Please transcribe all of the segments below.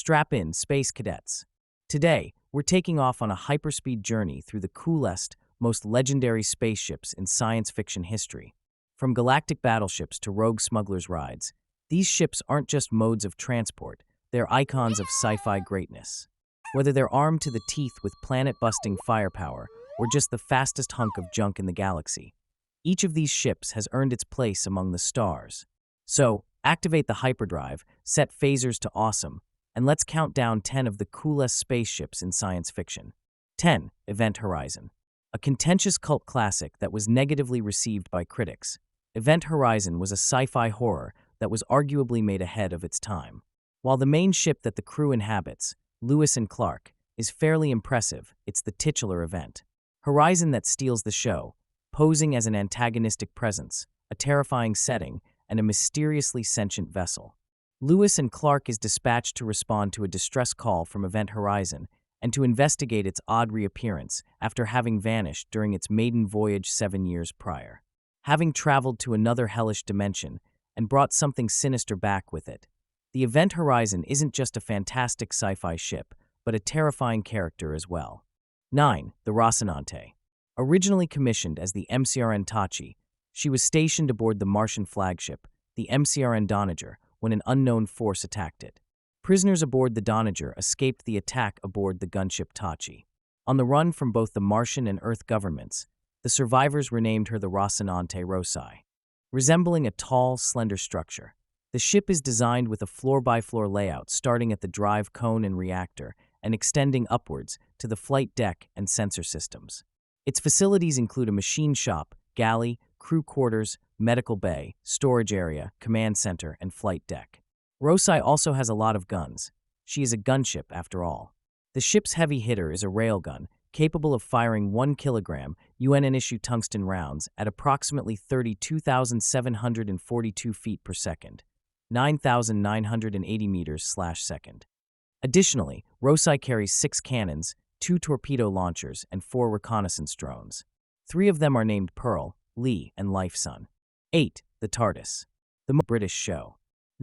Strap in, space cadets. Today, we're taking off on a hyperspeed journey through the coolest, most legendary spaceships in science fiction history. From galactic battleships to rogue smugglers' rides, these ships aren't just modes of transport, they're icons of sci-fi greatness. Whether they're armed to the teeth with planet-busting firepower or just the fastest hunk of junk in the galaxy, each of these ships has earned its place among the stars. So, activate the hyperdrive, set phasers to awesome, and let's count down 10 of the coolest spaceships in science fiction. 10. Event Horizon. A contentious cult classic that was negatively received by critics, Event Horizon was a sci-fi horror that was arguably made ahead of its time. While the main ship that the crew inhabits, Lewis and Clark, is fairly impressive, it's the titular event. Horizon that steals the show, posing as an antagonistic presence, a terrifying setting, and a mysteriously sentient vessel. Lewis and Clark is dispatched to respond to a distress call from Event Horizon and to investigate its odd reappearance after having vanished during its maiden voyage 7 years prior. Having traveled to another hellish dimension and brought something sinister back with it, the Event Horizon isn't just a fantastic sci-fi ship, but a terrifying character as well. 9. The Rocinante. Originally commissioned as the MCRN Tachi, she was stationed aboard the Martian flagship, the MCRN Doniger, when an unknown force attacked it. Prisoners aboard the Doniger escaped the attack aboard the gunship Tachi. On the run from both the Martian and Earth governments, the survivors renamed her the Rocinante Roci. Resembling a tall, slender structure, the ship is designed with a floor-by-floor layout starting at the drive cone and reactor and extending upwards to the flight deck and sensor systems. Its facilities include a machine shop, galley, crew quarters, medical bay, storage area, command center, and flight deck. Roci also has a lot of guns. She is a gunship, after all. The ship's heavy hitter is a railgun, capable of firing 1 kilogram UN-issue tungsten rounds at approximately 32,742 feet per second, 9,980 meters/second. Additionally, Roci carries 6 cannons, 2 torpedo launchers, and 4 reconnaissance drones. 3 of them are named Pearl, Lee, and Lifeson. 8. The Tardis. The British show,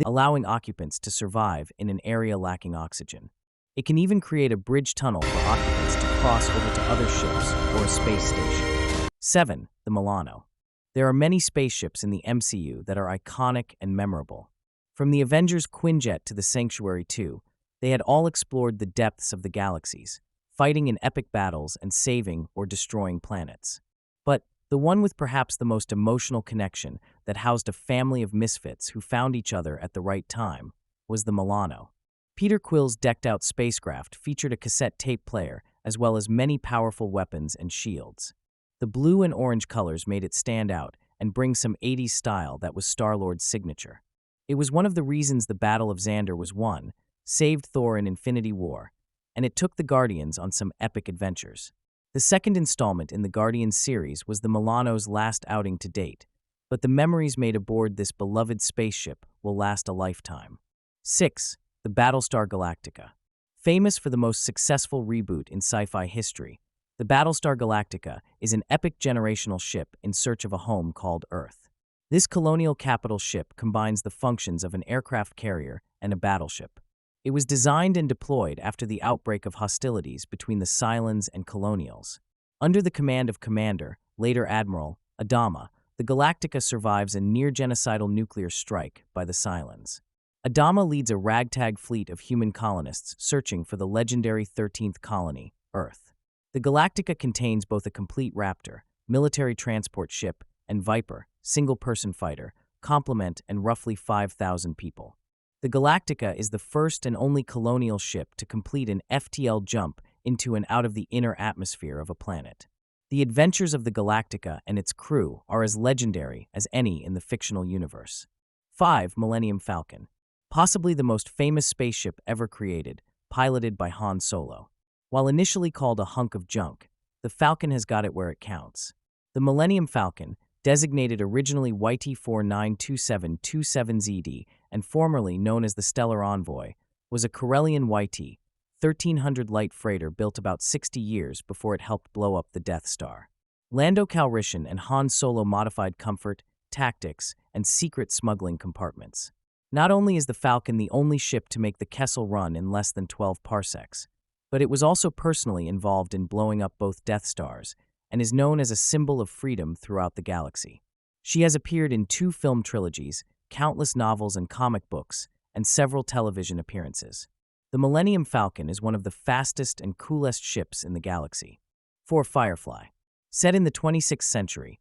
allowing occupants to survive in an area lacking oxygen. It can even create a bridge tunnel for occupants to cross over to other ships or a space station. 7. The Milano. There are many spaceships in the MCU that are iconic and memorable. From the Avengers Quinjet to the Sanctuary 2, they had all explored the depths of the galaxies, fighting in epic battles and saving or destroying planets. But the one with perhaps the most emotional connection that housed a family of misfits who found each other at the right time was the Milano. Peter Quill's decked-out spacecraft featured a cassette tape player as well as many powerful weapons and shields. The blue and orange colors made it stand out and bring some 80s style that was Star-Lord's signature. It was one of the reasons the Battle of Xandar was won, saved Thor in Infinity War, and it took the Guardians on some epic adventures. The second installment in the Guardians series was the Milano's last outing to date, but the memories made aboard this beloved spaceship will last a lifetime. 6. The Battlestar Galactica. Famous for the most successful reboot in sci-fi history, the Battlestar Galactica is an epic generational ship in search of a home called Earth. This colonial capital ship combines the functions of an aircraft carrier and a battleship. It was designed and deployed after the outbreak of hostilities between the Cylons and Colonials. Under the command of Commander, later Admiral, Adama, the Galactica survives a near-genocidal nuclear strike by the Cylons. Adama leads a ragtag fleet of human colonists searching for the legendary 13th colony, Earth. The Galactica contains both a complete Raptor, military transport ship, and Viper, single-person fighter, complement, and roughly 5,000 people. The Galactica is the first and only colonial ship to complete an FTL jump into and out of the inner atmosphere of a planet. The adventures of the Galactica and its crew are as legendary as any in the fictional universe. 5. Millennium Falcon. Possibly the most famous spaceship ever created, piloted by Han Solo. While initially called a hunk of junk, the Falcon has got it where it counts. The Millennium Falcon, designated originally YT-492727ZD and formerly known as the Stellar Envoy, was a Corellian YT, 1300 light freighter built about 60 years before it helped blow up the Death Star. Lando Calrissian and Han Solo modified comfort, tactics, and secret smuggling compartments. Not only is the Falcon the only ship to make the Kessel Run in less than 12 parsecs, but it was also personally involved in blowing up both Death Stars and is known as a symbol of freedom throughout the galaxy. She has appeared in 2 film trilogies, countless novels and comic books, and several television appearances. The Millennium Falcon is one of the fastest and coolest ships in the galaxy. 4. Firefly. Set in the 26th century,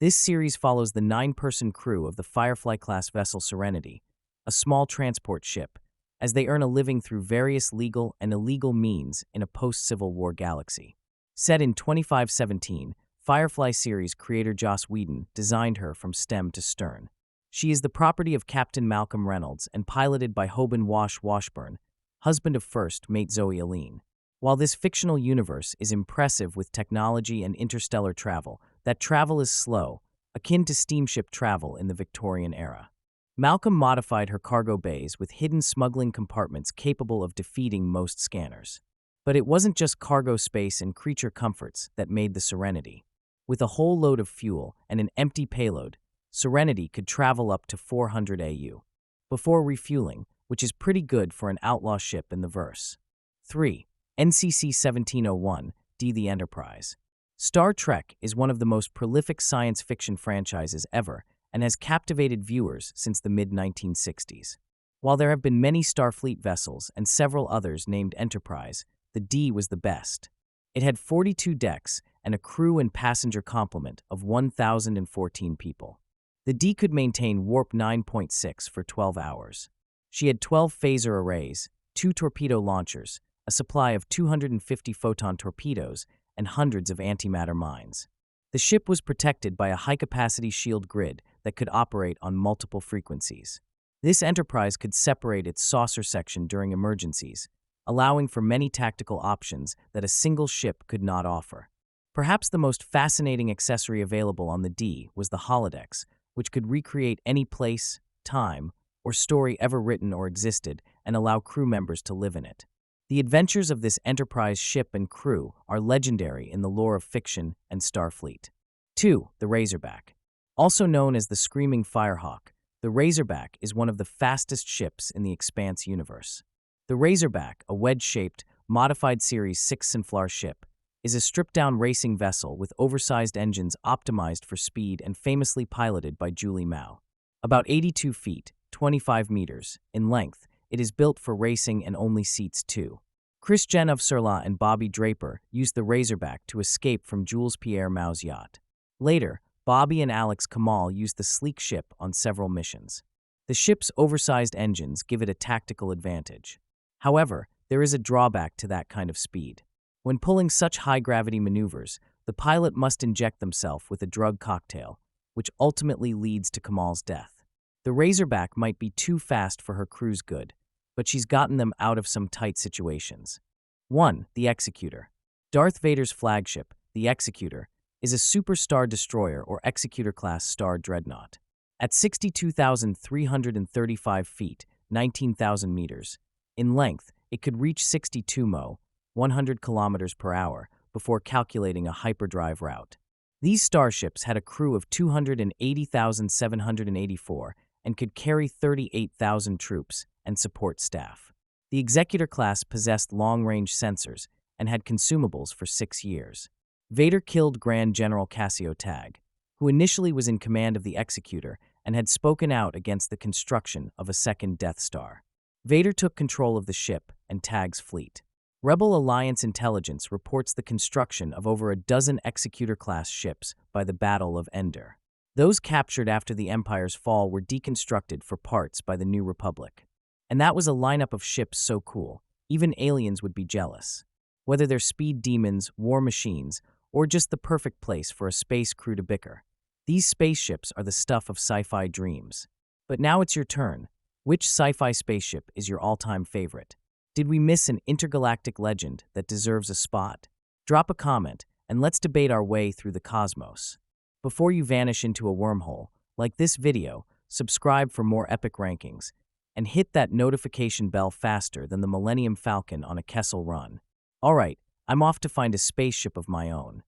this series follows the 9-person crew of the Firefly-class vessel Serenity, a small transport ship, as they earn a living through various legal and illegal means in a post-Civil War galaxy. Set in 2517, Firefly series creator Joss Whedon designed her from stem to stern. She is the property of Captain Malcolm Reynolds and piloted by Hoban Washburn, husband of first mate Zoe Aline. While this fictional universe is impressive with technology and interstellar travel, that travel is slow, akin to steamship travel in the Victorian era. Malcolm modified her cargo bays with hidden smuggling compartments capable of defeating most scanners. But it wasn't just cargo space and creature comforts that made the Serenity. With a whole load of fuel and an empty payload, Serenity could travel up to 400 AU before refueling, which is pretty good for an outlaw ship in the verse. 3. NCC 1701, D. The Enterprise. Star Trek is one of the most prolific science fiction franchises ever and has captivated viewers since the mid-1960s. While there have been many Starfleet vessels and several others named Enterprise, the D was the best. It had 42 decks and a crew and passenger complement of 1,014 people. The D could maintain warp 9.6 for 12 hours. She had 12 phaser arrays, 2 torpedo launchers, a supply of 250 photon torpedoes, and hundreds of antimatter mines. The ship was protected by a high-capacity shield grid that could operate on multiple frequencies. This Enterprise could separate its saucer section during emergencies, allowing for many tactical options that a single ship could not offer. Perhaps the most fascinating accessory available on the D was the holodecks, which could recreate any place, time, or story ever written or existed and allow crew members to live in it. The adventures of this Enterprise ship and crew are legendary in the lore of fiction and Starfleet. 2. The Razorback. Also known as the Screaming Firehawk, the Razorback is one of the fastest ships in the Expanse universe. The Razorback, a wedge-shaped, modified Series 6 Synflar ship, is a stripped-down racing vessel with oversized engines optimized for speed and famously piloted by Julie Mao. About 82 feet, 25 meters, in length, it is built for racing and only seats 2. Chris Genev-Surla and Bobby Draper used the Razorback to escape from Jules Pierre Mao's yacht. Later, Bobby and Alex Kamal used the sleek ship on several missions. The ship's oversized engines give it a tactical advantage. However, there is a drawback to that kind of speed. When pulling such high-gravity maneuvers, the pilot must inject themselves with a drug cocktail, which ultimately leads to Kamal's death. The Razorback might be too fast for her crew's good, but she's gotten them out of some tight situations. 1. The Executor. Darth Vader's flagship, the Executor, is a super-star destroyer or Executor-class star dreadnought. At 62,335 feet, 19,000 meters, in length, it could reach 62 mo, 100 kilometers per hour, before calculating a hyperdrive route. These starships had a crew of 280,784 and could carry 38,000 troops and support staff. The Executor class possessed long-range sensors and had consumables for 6 years. Vader killed Grand General Cassio Tag, who initially was in command of the Executor and had spoken out against the construction of a second Death Star. Vader took control of the ship and Tag's fleet. Rebel Alliance intelligence reports the construction of over a dozen Executor-class ships by the Battle of Endor. Those captured after the Empire's fall were deconstructed for parts by the New Republic. And that was a lineup of ships so cool, even aliens would be jealous. Whether they're speed demons, war machines, or just the perfect place for a space crew to bicker. These spaceships are the stuff of sci-fi dreams. But now it's your turn. Which sci-fi spaceship is your all-time favorite? Did we miss an intergalactic legend that deserves a spot? Drop a comment, and let's debate our way through the cosmos. Before you vanish into a wormhole, like this video, subscribe for more epic rankings, and hit that notification bell faster than the Millennium Falcon on a Kessel Run. Alright, I'm off to find a spaceship of my own.